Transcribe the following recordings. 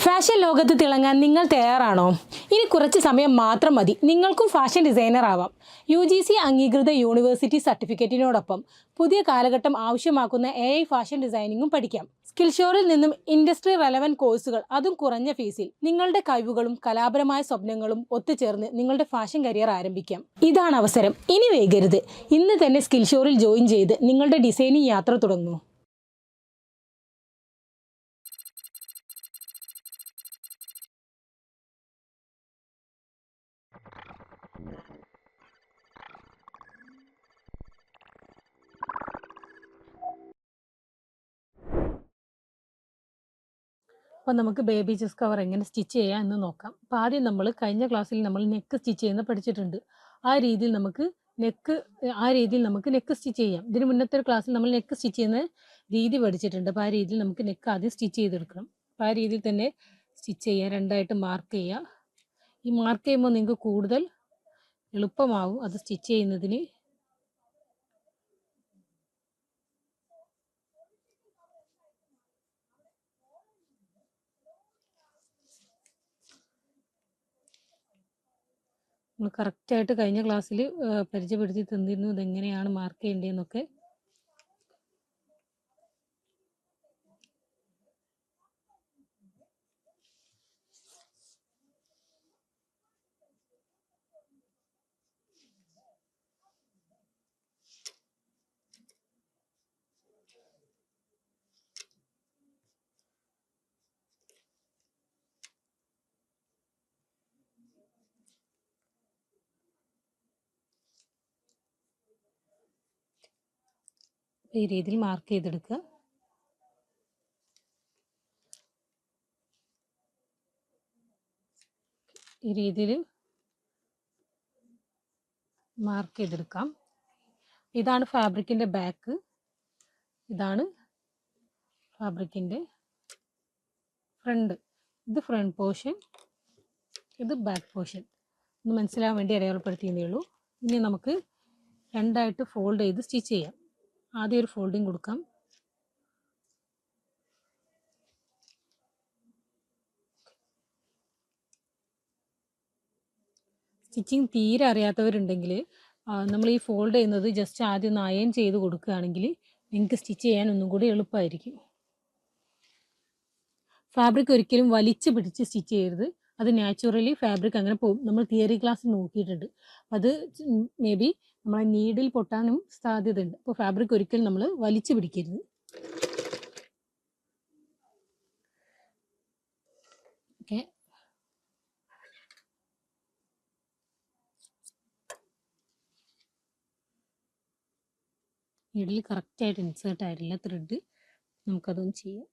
Fashion ലോകത്ത് തിളങ്ങാൻ നിങ്ങൾ തയ്യാറാണോ? ഇനി കുറച്ച് സമയം മാത്രം മതി, നിങ്ങൾക്കും ഫാഷൻ ഡിസൈനർ ആവാം. UGC അംഗീകൃത യൂണിവേഴ്സിറ്റി സർട്ടിഫിക്കറ്റിനോടൊപ്പം പുതിയ കാലഘട്ടം ആവശ്യമാക്കുന്ന AI ഫാഷൻ ഡിസൈനിങ്ങും പഠിക്കാം. സ്കിൽഷോറിൽ നിന്നും ഇൻഡസ്ട്രി റെലവൻറ്റ് കോഴ്സുകൾ, അതും കുറഞ്ഞ ഫീസിൽ. നിങ്ങളുടെ കഴിവുകളും കലാപരമായ സ്വപ്നങ്ങളും ഒത്തുചേർന്ന് നിങ്ങളുടെ ഫാഷൻ കരിയർ ആരംഭിക്കാം. ഇതാണ് അവസരം, ഇനി വൈകരുത്. ഇന്ന് തന്നെ സ്കിൽഷോറിൽ ജോയിൻ ചെയ്ത് നിങ്ങളുടെ ഡിസൈനിങ് യാത്ര തുടങ്ങൂ. അപ്പോൾ നമുക്ക് ബേബി ചെസ്റ്റ് കവർ എങ്ങനെ സ്റ്റിച്ച് ചെയ്യാം എന്ന് നോക്കാം. അപ്പോൾ ആദ്യം നമ്മൾ കഴിഞ്ഞ ക്ലാസ്സിൽ നമ്മൾ നെക്ക് സ്റ്റിച്ച് ചെയ്യുന്ന പഠിച്ചിട്ടുണ്ട്. ആ രീതിയിൽ നമുക്ക് നെക്ക് സ്റ്റിച്ച് ചെയ്യാം. ഇതിന് മുന്നത്തെ ക്ലാസ്സിൽ നമ്മൾ നെക്ക് സ്റ്റിച്ച് ചെയ്യുന്ന രീതി പഠിച്ചിട്ടുണ്ട്. അപ്പോൾ ആ രീതിയിൽ നമുക്ക് നെക്ക് ആദ്യം സ്റ്റിച്ച് ചെയ്തെടുക്കണം. അപ്പോൾ ആ രീതിയിൽ തന്നെ സ്റ്റിച്ച് ചെയ്യുക. രണ്ടായിട്ട് മാർക്ക് ചെയ്യുക. ഈ മാർക്ക് ചെയ്യുമ്പോൾ നിങ്ങൾക്ക് കൂടുതൽ എളുപ്പമാവും അത് സ്റ്റിച്ച് ചെയ്യുന്നതിന്. നമ്മൾ കറക്റ്റായിട്ട് കഴിഞ്ഞ ക്ലാസ്സിൽ പരിചയപ്പെടുത്തി തന്നിരുന്നു ഇതെങ്ങനെയാണ് മാർക്ക് ചെയ്യേണ്ടതെന്നൊക്കെ. ഈ രീതിയിൽ മാർക്ക് ചെയ്തെടുക്കുക. ഈ രീതിയിൽ മാർക്ക് ചെയ്തെടുക്കാം. ഇതാണ് ഫാബ്രിക്കിൻ്റെ ബാക്ക്, ഇതാണ് ഫാബ്രിക്കിൻ്റെ ഫ്രണ്ട്. ഇത് ഫ്രണ്ട് പോർഷൻ, ഇത് ബാക്ക് പോർഷൻ. ഒന്ന് മനസ്സിലാവാൻ വേണ്ടി അടയാളപ്പെടുത്തിയതേ ഉള്ളൂ. ഇനി നമുക്ക് രണ്ടായിട്ട് ഫോൾഡ് ചെയ്ത് സ്റ്റിച്ച് ചെയ്യാം. ആദ്യം ഒരു ഫോൾഡിങ് കൊടുക്കാം. സ്റ്റിച്ചിങ് തീരെ അറിയാത്തവരുണ്ടെങ്കിൽ നമ്മൾ ഈ ഫോൾഡ് ചെയ്യുന്നത് ജസ്റ്റ് ആദ്യം ഒന്ന് അയൺ ചെയ്ത് കൊടുക്കുകയാണെങ്കിൽ നിങ്ങൾക്ക് സ്റ്റിച്ച് ചെയ്യാൻ ഒന്നും കൂടി എളുപ്പമായിരിക്കും. ഫാബ്രിക് ഒരിക്കലും വലിച്ചു പിടിച്ച് സ്റ്റിച്ച് ചെയ്യരുത്. അത് നാച്ചുറലി ഫാബ്രിക് അങ്ങനെ പോകും. നമ്മൾ തിയറി ക്ലാസ് നോക്കിയിട്ടുണ്ട്. അത് മേ ബി നമ്മളെ നീഡിൽ പൊട്ടാനും സാധ്യതയുണ്ട്. അപ്പോൾ ഫാബ്രിക് ഒരിക്കലും നമ്മൾ വലിച്ചു പിടിക്കരുത്. ഓക്കെ, നീഡിൽ കറക്റ്റായിട്ട് ഇൻസേർട്ട് ആയിട്ടില്ല ത്രെഡ്. നമുക്കതൊന്ന് ചെയ്യാം.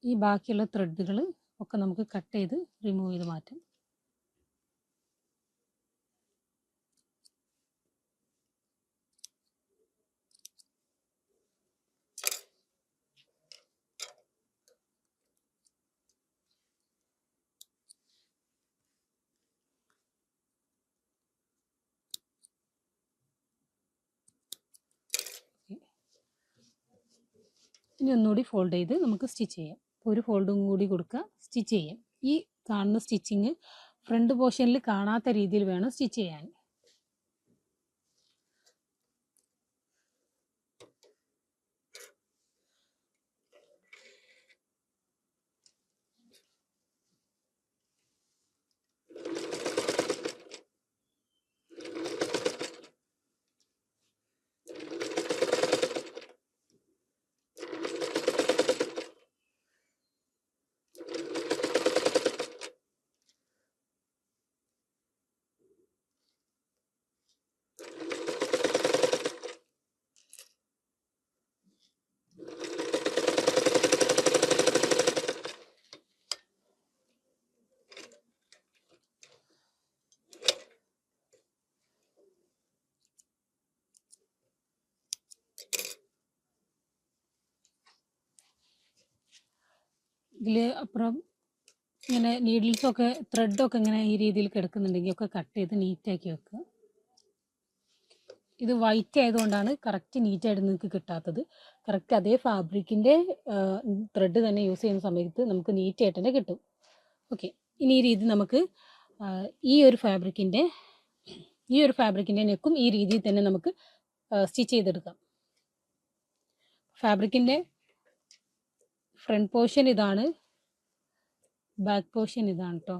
ഈ ബാക്കിയുള്ള ത്രെഡുകൾ ഒക്കെ നമുക്ക് കട്ട് ചെയ്ത് റിമൂവ് ചെയ്ത് മാറ്റാം. ഇനി ഒന്നുകൂടി ഫോൾഡ് ചെയ്ത് നമുക്ക് സ്റ്റിച്ച് ചെയ്യാം. ഒരു ഫോൾഡും കൂടി കൊടുക്കുക, സ്റ്റിച്ച് ചെയ്യാം. ഈ കാണുന്ന സ്റ്റിച്ചിങ് ഫ്രണ്ട് പോർഷനിൽ കാണാത്ത രീതിയിൽ വേണം സ്റ്റിച്ച് ചെയ്യാൻ. ഇതിൽ അപ്പുറം ഇങ്ങനെ നീഡിൽസൊക്കെ ത്രെഡൊക്കെ ഇങ്ങനെ ഈ രീതിയിൽ കിടക്കുന്നുണ്ടെങ്കിൽ ഒക്കെ കട്ട് ചെയ്ത് നീറ്റാക്കി വെക്കുക. ഇത് വൈറ്റ് ആയതുകൊണ്ടാണ് കറക്റ്റ് നീറ്റായിട്ട് നിങ്ങൾക്ക് കിട്ടാത്തത്. കറക്റ്റ് അതേ ഫാബ്രിക്കിൻ്റെ ത്രെഡ് തന്നെ യൂസ് ചെയ്യുന്ന സമയത്ത് നമുക്ക് നീറ്റായിട്ട് തന്നെ കിട്ടും. ഓക്കെ, ഇനി ഈ രീതി നമുക്ക് ഈ ഒരു ഫാബ്രിക്കിൻ്റെ നെക്കും ഈ രീതിയിൽ തന്നെ നമുക്ക് സ്റ്റിച്ച് ചെയ്തെടുക്കാം. ഫാബ്രിക്കിൻ്റെ ഫ്രണ്ട് പോർഷൻ ഇതാണ്, ബാക്ക് പോർഷൻ ഇതാണ് കേട്ടോ.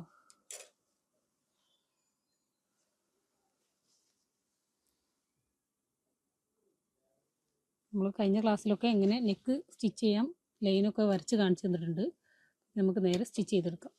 നമ്മൾ കഴിഞ്ഞ ക്ലാസ്സിലൊക്കെ എങ്ങനെ നെക്ക് സ്റ്റിച്ച് ചെയ്യാം ലൈനൊക്കെ വരച്ച് കാണിച്ചു തന്നിട്ടുണ്ട്. നമുക്ക് നേരെ സ്റ്റിച്ച് ചെയ്തെടുക്കാം.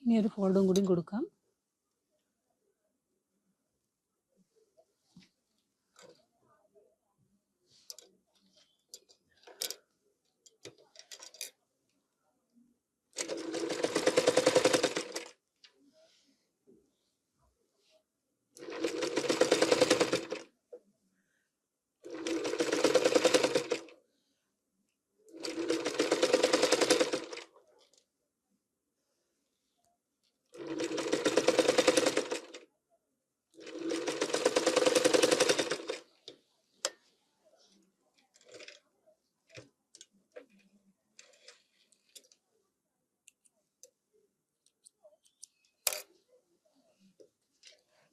ഇനി ഒരു ഫോൾഡും കൂടി കൊടുക്കാം.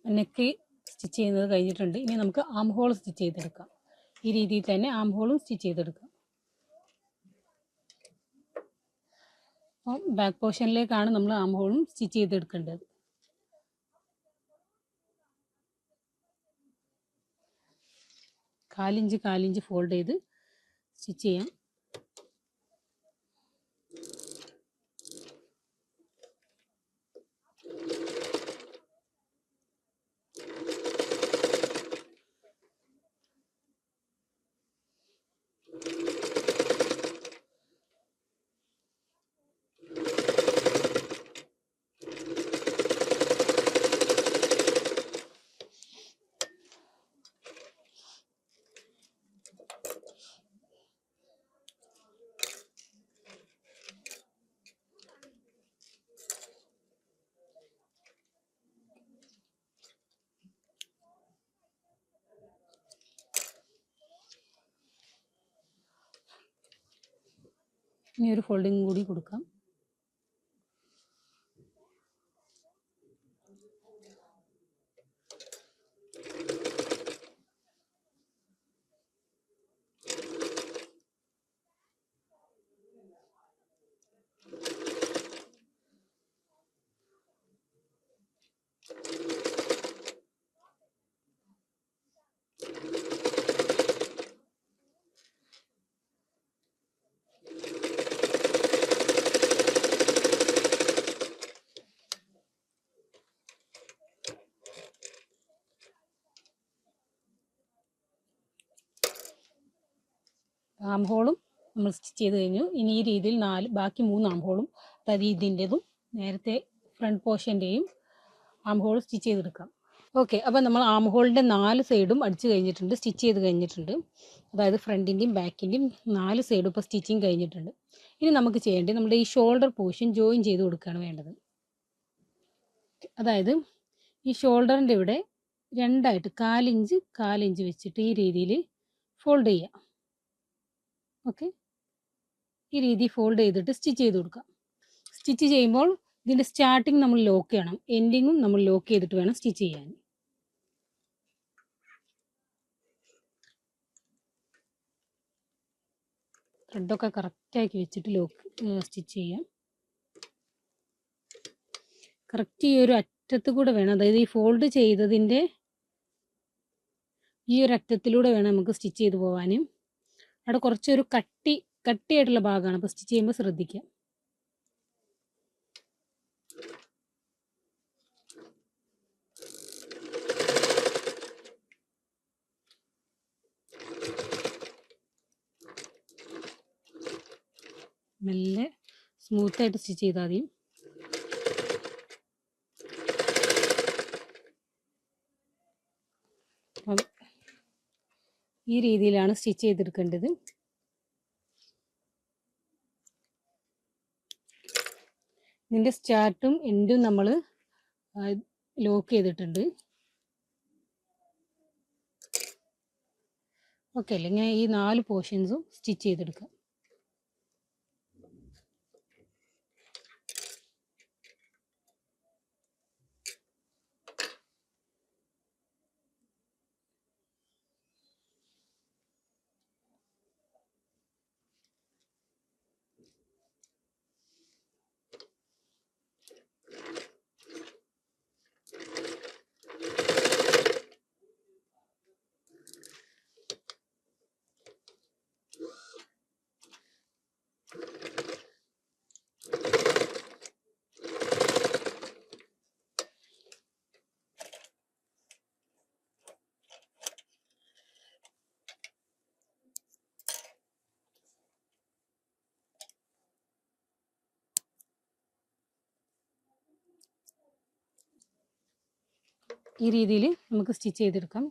നെക്ക് സ്റ്റിച്ച് ചെയ്യുന്നത് കഴിഞ്ഞിട്ടുണ്ട്. ഇനി നമുക്ക് ആം ഹോൾ സ്റ്റിച്ച് ചെയ്തെടുക്കാം. ഈ രീതിയിൽ തന്നെ ആം ഹോളും സ്റ്റിച്ച് ചെയ്തെടുക്കാം. അപ്പം ബാക്ക് പോർഷനിലേക്കാണ് നമ്മൾ ആം ഹോളും സ്റ്റിച്ച് ചെയ്തെടുക്കേണ്ടത്. കാലിഞ്ച് ഫോൾഡ് ചെയ്ത് സ്റ്റിച്ച് ചെയ്യാം. ഇനി ഒരു ഫോൾഡിങ് കൂടി കൊടുക്കാം. ആം ഹോളും നമ്മൾ സ്റ്റിച്ച് ചെയ്ത് കഴിഞ്ഞു. ഇനി ഈ രീതിയിൽ ബാക്കി 3 ആം ഹോളും, അതായത് ഇതിൻ്റെതും നേരത്തെ ഫ്രണ്ട് പോർഷൻ്റെയും ആം ഹോൾ സ്റ്റിച്ച് ചെയ്തെടുക്കാം. ഓക്കെ, അപ്പോൾ നമ്മൾ ആം ഹോളിൻ്റെ 4 സൈഡും അടിച്ച് കഴിഞ്ഞിട്ടുണ്ട്, സ്റ്റിച്ച് ചെയ്ത് കഴിഞ്ഞിട്ടുണ്ട്. അതായത് ഫ്രണ്ടിൻ്റെയും ബാക്കിൻ്റെയും 4 സൈഡും ഇപ്പോൾ സ്റ്റിച്ചിങ് കഴിഞ്ഞിട്ടുണ്ട്. ഇനി നമുക്ക് ചെയ്യേണ്ടത് നമ്മുടെ ഈ ഷോൾഡർ പോർഷൻ ജോയിൻ ചെയ്ത് കൊടുക്കുകയാണ് വേണ്ടത്. അതായത് ഈ ഷോൾഡറിൻ്റെ ഇവിടെ രണ്ടായിട്ട് 1/4 ഇഞ്ച് വെച്ചിട്ട് ഈ രീതിയിൽ ഫോൾഡ് ചെയ്യാം. ഓക്കെ, ഈ രീതി ഫോൾഡ് ചെയ്തിട്ട് സ്റ്റിച്ച് ചെയ്ത് കൊടുക്കാം. സ്റ്റിച്ച് ചെയ്യുമ്പോൾ ഇതിൻ്റെ സ്റ്റാർട്ടിങ് നമ്മൾ ലോക്ക് ചെയ്യണം, എൻഡിങ്ങും നമ്മൾ ലോക്ക് ചെയ്തിട്ട് വേണം സ്റ്റിച്ച് ചെയ്യാൻ. ത്രെഡൊക്കെ കറക്റ്റാക്കി വെച്ചിട്ട് സ്റ്റിച്ച് ചെയ്യാം. കറക്റ്റ് ഈ ഒരു അറ്റത്ത് കൂടെ വേണം, അതായത് ഈ ഫോൾഡ് ചെയ്തതിൻ്റെ ഈ ഒരു അറ്റത്തിലൂടെ വേണം നമുക്ക് സ്റ്റിച്ച് ചെയ്ത് പോകാനും. അവിടെ കുറച്ചൊരു കട്ടിയായിട്ടുള്ള ഭാഗമാണ്, അപ്പോൾ സ്റ്റിച്ച് ചെയ്യുമ്പോൾ ശ്രദ്ധിക്കാം. മെല്ലെ സ്മൂത്തായിട്ട് സ്റ്റിച്ച് ചെയ്താൽ മതി. അപ്പം ഈ രീതിയിലാണ് സ്റ്റിച്ച് ചെയ്തെടുക്കേണ്ടത്. ഇതിൻ്റെ സ്റ്റാർട്ടും എൻഡും നമ്മൾ ലോക്ക് ചെയ്തിട്ടുണ്ട്. ഓക്കെ അല്ലേ? ഇങ്ങനെ ഈ 4 പോർഷൻസും സ്റ്റിച്ച് ചെയ്തെടുക്കാം. ഈ രീതിയിൽ നമുക്ക് സ്റ്റിച്ച് ചെയ്തെടുക്കാം.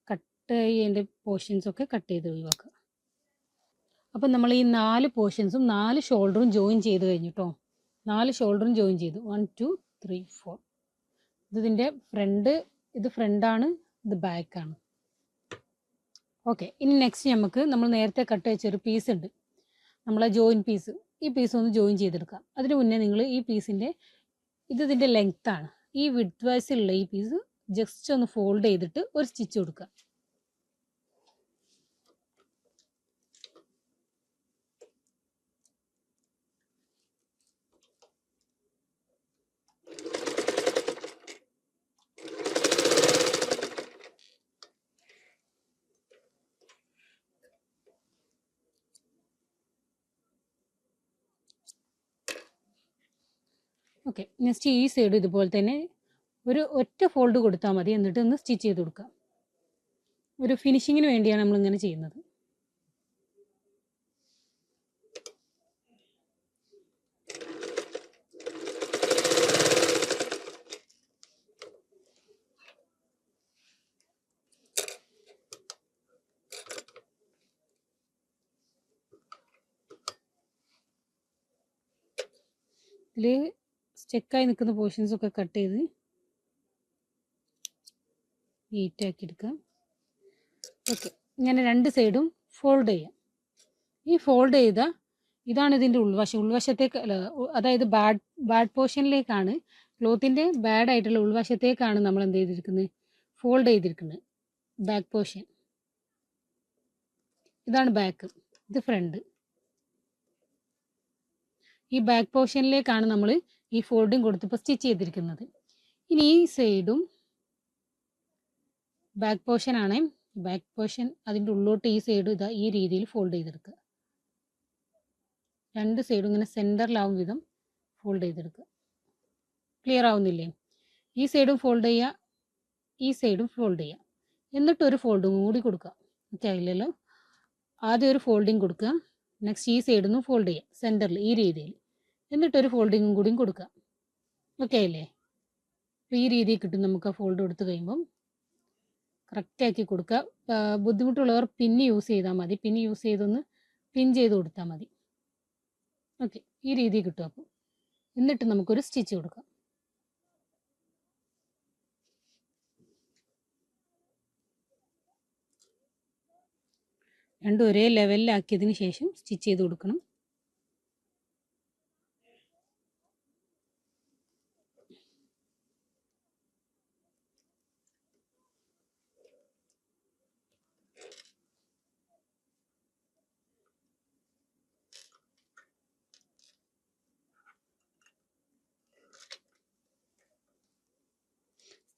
കട്ട് ചെയ്യേണ്ട പോർഷൻസൊക്കെ കട്ട് ചെയ്ത് ഒഴിവാക്കുക. അപ്പം നമ്മൾ ഈ 4 പോർഷൻസും 4 ഷോൾഡറും ജോയിൻ ചെയ്ത് കഴിഞ്ഞു കേട്ടോ. 4 ഷോൾഡറും ജോയിൻ ചെയ്തു. 1 2 3 4. ഇതിൻ്റെ ഫ്രണ്ട്, ഇത് ഫ്രണ്ടാണ്, ഇത് ബാക്കാണ്. ഓക്കെ, ഇനി നെക്സ്റ്റ് നമുക്ക് നമ്മൾ നേരത്തെ കട്ട് വെച്ചൊരു പീസ് ഉണ്ട്, നമ്മളെ ജോയിൻ പീസ്. ഈ പീസ് ഒന്ന് ജോയിൻ ചെയ്തെടുക്കാം. അതിന് മുന്നേ നിങ്ങൾ ഈ പീസിൻ്റെ ഇതിൻ്റെ ലെങ്ത്താണ്, ഈ വിഡ്ത് വൈസിലുള്ള ഈ പീസ് ജസ്റ്റ് ഒന്ന് ഫോൾഡ് ചെയ്തിട്ട് ഒരു സ്റ്റിച്ച് കൊടുക്കുക. ഓക്കെ, നെക്സ്റ്റ് ഈ സൈഡ് ഇതുപോലെ തന്നെ ഒറ്റ ഫോൾഡ് കൊടുത്താൽ മതി. എന്നിട്ട് ഒന്ന് സ്റ്റിച്ച് ചെയ്ത് കൊടുക്കാം. ഒരു ഫിനിഷിങ്ങിന് വേണ്ടിയാണ് നമ്മളിങ്ങനെ ചെയ്യുന്നത്. ഇതിൽ സ്റ്റെക്കായി നിൽക്കുന്ന പോർഷൻസൊക്കെ കട്ട് ചെയ്ത് നീറ്റാക്കി എടുക്കാം. ഓക്കെ, ഇങ്ങനെ 2 സൈഡും ഫോൾഡ് ചെയ്യാം. ഈ ഫോൾഡ് ചെയ്ത ഇതാണ് ഇതിൻ്റെ ഉൾവശത്തേക്ക്, അതായത് ബാഡ് പോർഷനിലേക്കാണ്, ക്ലോത്തിൻ്റെ ബാഡ് ആയിട്ടുള്ള ഉൾവശത്തേക്കാണ് നമ്മൾ എന്ത് ചെയ്തിരിക്കുന്നത്, ഫോൾഡ് ചെയ്തിരിക്കുന്നത്. ബാക്ക് പോർഷൻ ഇതാണ് ബാക്ക്, ഇത് ഫ്രണ്ട്. ഈ ബാക്ക് പോർഷനിലേക്കാണ് നമ്മൾ ഈ ഫോൾഡിങ് കൊടുത്തിപ്പോൾ സ്റ്റിച്ച് ചെയ്തിരിക്കുന്നത്. ഇനി ഈ സൈഡും ബാക്ക് പോർഷൻ ആണ്. ബാക്ക് പോർഷൻ അതിൻ്റെ ഉള്ളോട്ട് ഈ സൈഡ് ഇതാ ഈ രീതിയിൽ ഫോൾഡ് ചെയ്തെടുക്കുക. 2 സൈഡും ഇങ്ങനെ സെൻറ്ററിലാവും വിധം ഫോൾഡ് ചെയ്തെടുക്കുക. ക്ലിയർ ആവുന്നില്ലേ? ഈ സൈഡും ഫോൾഡ് ചെയ്യുക, ഈ സൈഡും ഫോൾഡ് ചെയ്യുക, എന്നിട്ടൊരു ഫോൾഡും കൂടി കൊടുക്കുക. ഓക്കെ ആയില്ലല്ലോ? ആദ്യം ഒരു ഫോൾഡിങ് കൊടുക്കുക, നെക്സ്റ്റ് ഈ സൈഡിൽ നിന്ന് ഫോൾഡ് ചെയ്യുക സെൻറ്ററിൽ ഈ രീതിയിൽ, എന്നിട്ടൊരു ഫോൾഡിങ്ങും കൂടിയും കൊടുക്കുക. ഓക്കെ അല്ലേ? അപ്പോൾ ഈ രീതിയിൽ കിട്ടും നമുക്ക് ആ ഫോൾഡ് കൊടുത്ത് കഴിയുമ്പം. കറക്റ്റാക്കി കൊടുക്കുക. ബുദ്ധിമുട്ടുള്ളവർ പിന്ന് യൂസ് ചെയ്താൽ മതി, പിന്ന് യൂസ് ചെയ്തൊന്ന് പിൻ ചെയ്ത് കൊടുത്താൽ മതി. ഓക്കെ, ഈ രീതി കിട്ടും. അപ്പോൾ എന്നിട്ട് നമുക്കൊരു സ്റ്റിച്ച് കൊടുക്കാം. രണ്ടും ഒരേ ലെവലിലാക്കിയതിന് ശേഷം സ്റ്റിച്ച് ചെയ്ത് കൊടുക്കണം.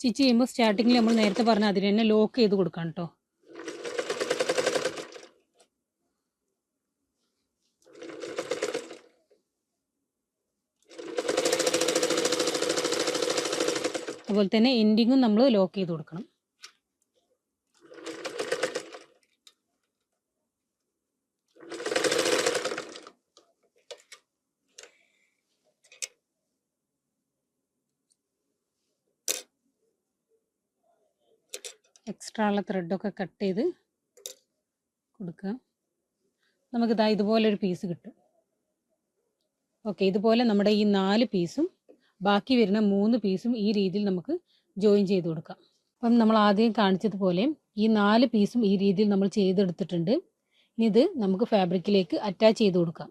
സ്റ്റിച്ച് ചെയ്യുമ്പോൾ സ്റ്റാർട്ടിങ്ങിൽ നമ്മൾ നേരത്തെ പറഞ്ഞ അതിന് തന്നെ ലോക്ക് ചെയ്ത് കൊടുക്കാം കേട്ടോ. അതുപോലെ തന്നെ എൻഡിങ്ങും നമ്മൾ ലോക്ക് ചെയ്ത് കൊടുക്കണം. എക്സ്ട്രാ ഉള്ള ത്രെഡൊക്കെ കട്ട് ചെയ്ത് കൊടുക്കുക. നമുക്കിതാ ഇതുപോലൊരു പീസ് കിട്ടും. ഓക്കെ, ഇതുപോലെ നമ്മുടെ ഈ 4 പീസും ബാക്കി വരുന്ന 3 പീസും ഈ രീതിയിൽ നമുക്ക് ജോയിൻ ചെയ്ത് കൊടുക്കാം. അപ്പം നമ്മൾ ആദ്യം കാണിച്ചതുപോലെ ഈ 4 പീസും ഈ രീതിയിൽ നമ്മൾ ചെയ്തെടുത്തിട്ടുണ്ട്. ഇനി ഇത് നമുക്ക് ഫാബ്രിക്കിലേക്ക് അറ്റാച്ച് ചെയ്ത് കൊടുക്കാം.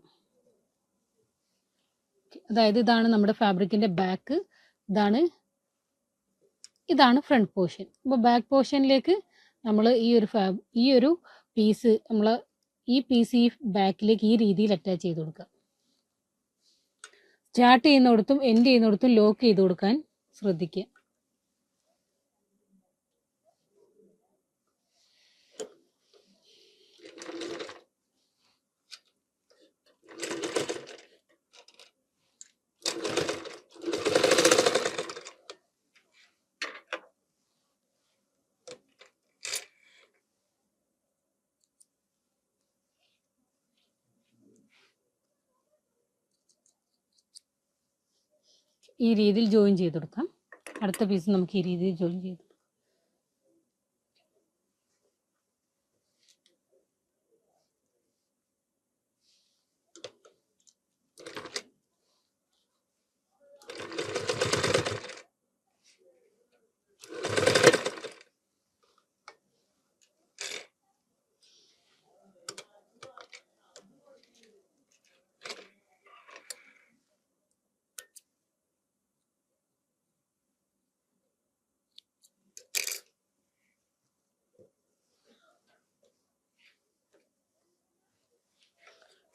അതായത് ഇതാണ് നമ്മുടെ ഫാബ്രിക്കിൻ്റെ ബാക്ക്, ഇതാണ് ഫ്രണ്ട് പോർഷൻ. അപ്പോൾ ബാക്ക് പോർഷനിലേക്ക് നമ്മൾ ഈ ഒരു പീസ് ഈ ബാക്കിലേക്ക് ഈ രീതിയിൽ അറ്റാച്ച് ചെയ്ത് കൊടുക്കുക. സ്റ്റാർട്ട് ചെയ്യുന്നിടത്തും എൻഡ് ചെയ്യുന്നിടത്തും ലോക്ക് ചെയ്ത് കൊടുക്കാൻ ശ്രദ്ധിക്കുക. ഈ രീതിയിൽ ജോയിൻ ചെയ്ത് കൊടുക്കാം. അടുത്ത പീസ് നമുക്ക് ഈ രീതിയിൽ ജോയിൻ ചെയ്ത്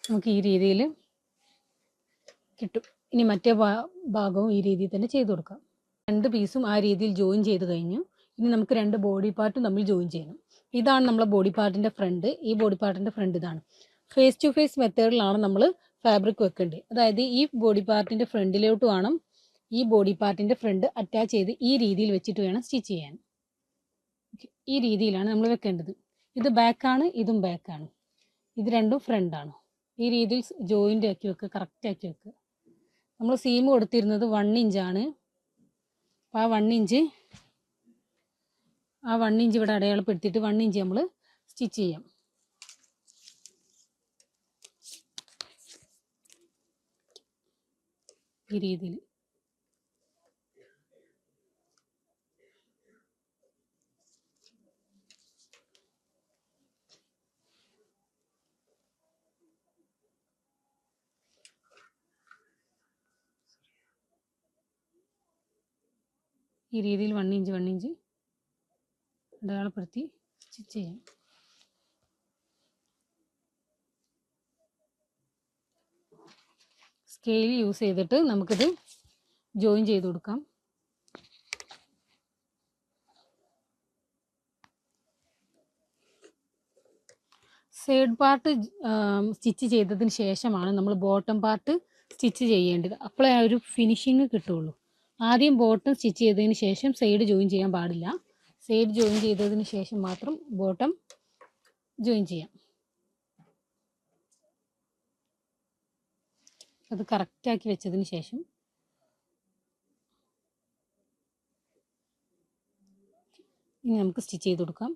നമുക്ക് ഈ രീതിയിൽ കിട്ടും. ഇനി മറ്റേ ഭാഗവും ഈ രീതിയിൽ തന്നെ ചെയ്ത് കൊടുക്കാം. 2 പീസും ആ രീതിയിൽ ജോയിൻ ചെയ്ത് കഴിഞ്ഞു. ഇനി നമുക്ക് 2 ബോഡി പാർട്ടും തമ്മിൽ ജോയിൻ ചെയ്യണം. ഇതാണ് നമ്മളെ ബോഡി പാർട്ടിൻ്റെ ഫ്രണ്ട്. ഈ ബോഡി പാർട്ടിൻ്റെ ഫ്രണ്ട് ഇതാണ്. ഫേസ് ടു ഫേസ് മെത്തേഡിലാണ് നമ്മൾ ഫാബ്രിക് വെക്കേണ്ടത്. അതായത് ഈ ബോഡി പാർട്ടിൻ്റെ ഫ്രണ്ടിലോട്ട് വേണം ഈ ബോഡി പാർട്ടിൻ്റെ ഫ്രണ്ട് അറ്റാച്ച് ചെയ്ത് ഈ രീതിയിൽ വെച്ചിട്ട് വേണം സ്റ്റിച്ച് ചെയ്യാൻ. ഈ രീതിയിലാണ് നമ്മൾ വെക്കേണ്ടത്. ഇത് ബാക്കാണ്, ഇതും ബാക്കാണ്, ഇത് രണ്ടും ഫ്രണ്ടാണ്. ഈ രീതിയിൽ ജോയിൻ്റ് ആക്കി വെക്കുക, കറക്റ്റ് ആക്കി വെക്കുക. നമ്മൾ സീം കൊടുത്തിരുന്നത് 1 ഇഞ്ചാണ്. അപ്പോൾ ആ 1 ഇഞ്ച് ഇവിടെ അടയാളപ്പെടുത്തിയിട്ട് 1 ഇഞ്ച് നമ്മൾ സ്റ്റിച്ച് ചെയ്യാം. ഈ രീതിയിൽ ഈ രീതിയിൽ 1 ഇഞ്ച് അടയാളപ്പെടുത്തി സ്റ്റിച്ച് ചെയ്യാം. സ്കെയിൽ യൂസ് ചെയ്തിട്ട് നമുക്കിത് ജോയിൻ ചെയ്ത് കൊടുക്കാം. സൈഡ് പാർട്ട് സ്റ്റിച്ച് ചെയ്തതിന് ശേഷമാണ് നമ്മൾ ബോട്ടം പാർട്ട് സ്റ്റിച്ച് ചെയ്യേണ്ടത്. അപ്പോഴേ ആ ഒരു ഫിനിഷിങ് കിട്ടുള്ളൂ. ആദ്യം ബോട്ടം സ്റ്റിച്ച് ചെയ്തതിന് ശേഷം സൈഡ് ജോയിൻ ചെയ്യാൻ പാടില്ല. സൈഡ് ജോയിൻ ചെയ്തതിന് ശേഷം മാത്രം ബോട്ടം ജോയിൻ ചെയ്യാം. അത് കറക്റ്റാക്കി വെച്ചതിന് ശേഷം ഇനി നമുക്ക് സ്റ്റിച്ച് ചെയ്ത് കൊടുക്കാം.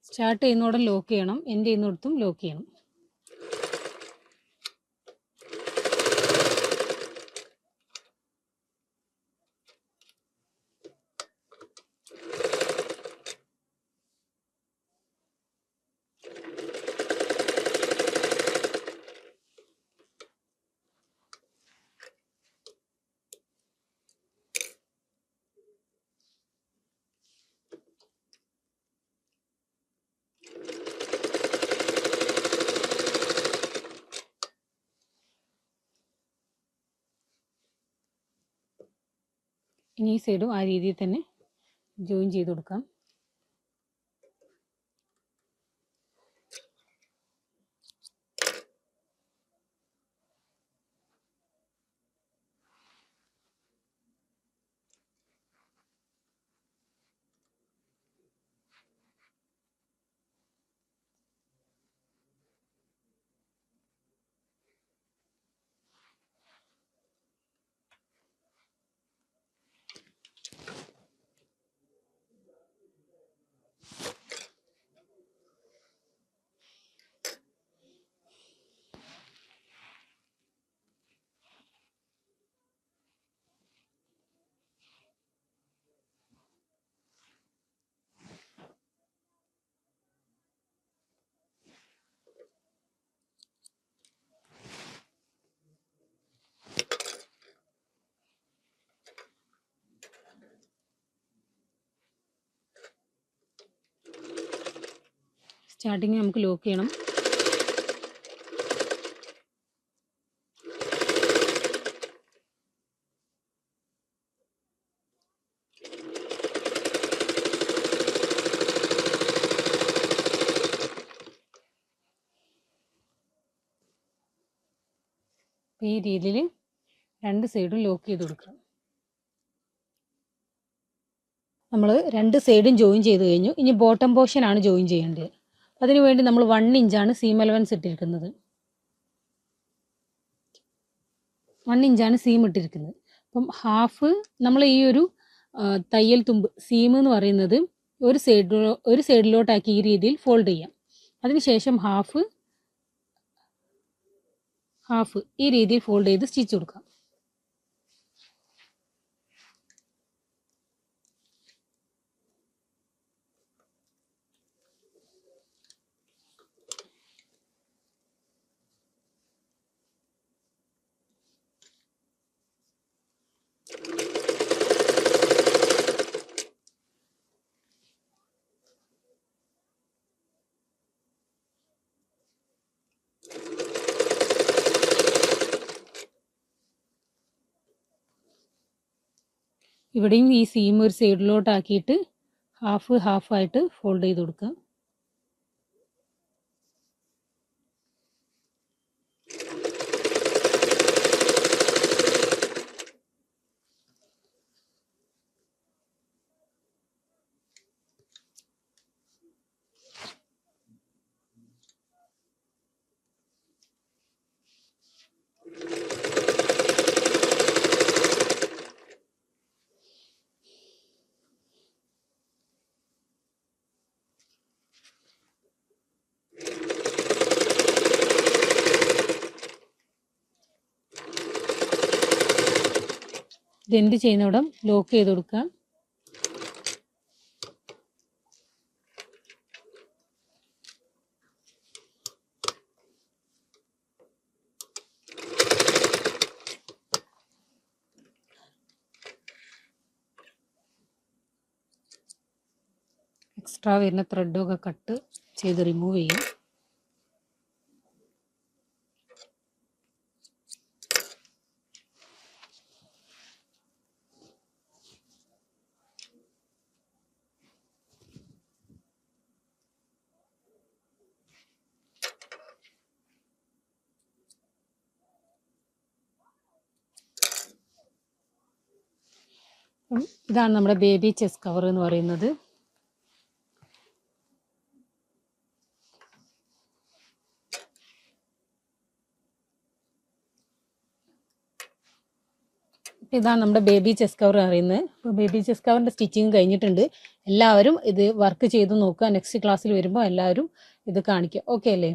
സ്റ്റാർട്ട് ചെയ്യുന്നോടം ലോക്ക് ചെയ്യണം, എൻഡ് ചെയ്യുന്നിടത്തും ലോക്ക് ചെയ്യണം. ഇനി ഈ സൈഡും ആ രീതിയിൽ തന്നെ ജോയിൻ ചെയ്ത് കൊടുക്കാം. സ്റ്റാർട്ടിങ് നമുക്ക് ലോക്ക് ചെയ്യണം. ഈ രീതിയിൽ രണ്ട് സൈഡും ലോക്ക് ചെയ്ത് കൊടുക്കണം. നമ്മൾ രണ്ട് സൈഡും ജോയിൻ ചെയ്ത് കഴിഞ്ഞു. ഇനി ബോട്ടം പോർഷൻ ആണ് ജോയിൻ ചെയ്യേണ്ടത്. അതിനുവേണ്ടി നമ്മൾ 1 ഇഞ്ചാണ് സീം അലവൻസ് ഇട്ടിരിക്കുന്നത്. 1 ഇഞ്ചാണ് സീം ഇട്ടിരിക്കുന്നത്. അപ്പം ഹാഫ് നമ്മൾ ഈ ഒരു തയ്യൽ തുമ്പ് സീം എന്ന് പറയുന്നത് ഒരു സൈഡിലോട്ടാക്കി ഈ രീതിയിൽ ഫോൾഡ് ചെയ്യാം. അതിനുശേഷം ഹാഫ് ഈ രീതിയിൽ ഫോൾഡ് ചെയ്ത് സ്റ്റിച്ച് കൊടുക്കാം. ഇവിടെയും ഈ സീം ഒരു സൈഡിലോട്ടാക്കിയിട്ട് ഹാഫായിട്ട് ഫോൾഡ് ചെയ്ത് കൊടുക്കുക. ഇതെൻഡ് ചെയ്യുന്നിടം ലോക്ക് ചെയ്ത് കൊടുക്കുക. എക്സ്ട്രാ വരുന്ന ത്രെഡൊക്കെ കട്ട് ചെയ്ത് റിമൂവ് ചെയ്യും. ഇതാണ് നമ്മുടെ ബേബി ചെസ്റ്റ് കവർ എന്ന് പറയുന്നത്. ഇതാണ് നമ്മുടെ ബേബി ചെസ്റ്റ് കവർ അറിയുന്നത്. ഇപ്പോൾ ബേബി ചെസ്റ്റ് കവറിൻ്റെ സ്റ്റിച്ചിങ് കഴിഞ്ഞിട്ടുണ്ട്. എല്ലാവരും ഇത് വർക്ക് ചെയ്ത് നോക്കുക. നെക്സ്റ്റ് ക്ലാസ്സിൽ വരുമ്പോൾ എല്ലാവരും ഇത് കാണിക്കുക. ഓക്കെ അല്ലേ?